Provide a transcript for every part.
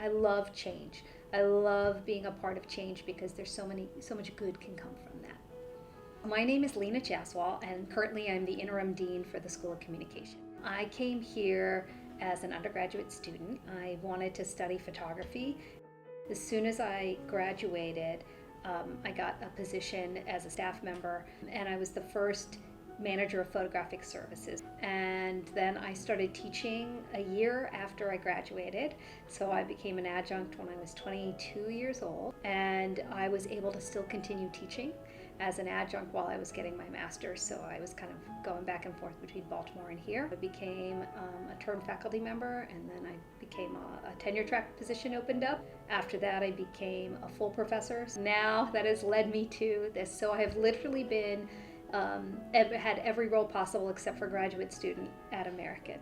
I love change. I love being a part of change because there's so much good can come from that. My name is Leena Jayaswal, and currently I'm the interim dean for the School of Communication. I came here as an undergraduate student. I wanted to study photography. As soon as I graduated, I got a position as a staff member, and I was the first manager of photographic services. And then I started teaching a year after I graduated. So I became an adjunct when I was 22 years old, and I was able to still continue teaching as an adjunct while I was getting my master's. So I was kind of going back and forth between Baltimore and here. I became a term faculty member, and then I became a tenure track position opened up. After that, I became a full professor. Now that has led me to this. So I have literally been had every role possible except for graduate student at American.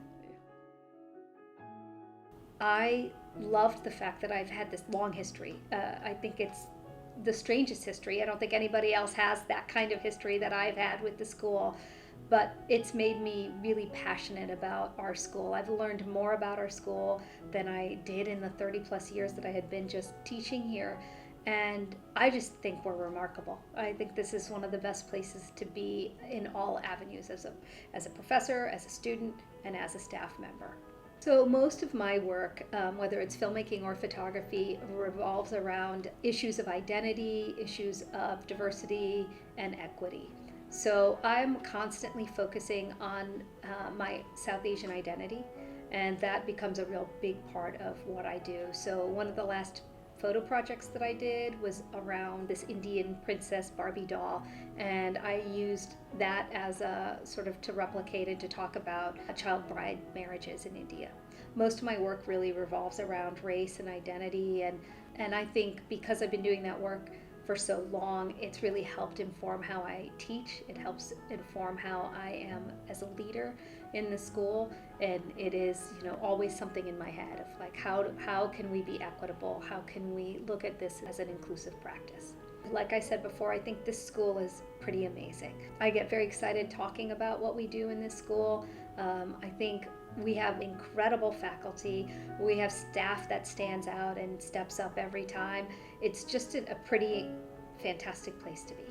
I loved the fact that I've had this long history. I think it's the strangest history. I don't think anybody else has that kind of history that I've had with the school, but it's made me really passionate about our school. I've learned more about our school than I did in the 30 plus years that I had been just teaching here. And I just think we're remarkable. I think this is one of the best places to be in all avenues, as a professor, as a student, and as a staff member. So most of my work, whether it's filmmaking or photography, revolves around issues of identity, issues of diversity, and equity. So I'm constantly focusing on my South Asian identity, and that becomes a real big part of what I do. So one of the last photo projects that I did was around this Indian princess Barbie doll, and I used that as a sort of to replicate and to talk about child bride marriages in India. Most of my work really revolves around race and identity, and I think because I've been doing that work for so long, it's really helped inform how I teach. It helps inform how I am as a leader in the school, and it is, always something in my head of like how can we be equitable? How can we look at this as an inclusive practice? Like I said before, I think this school is pretty amazing. I get very excited talking about what we do in this school. I think we have incredible faculty. We have staff that stands out and steps up every time. It's just a pretty fantastic place to be.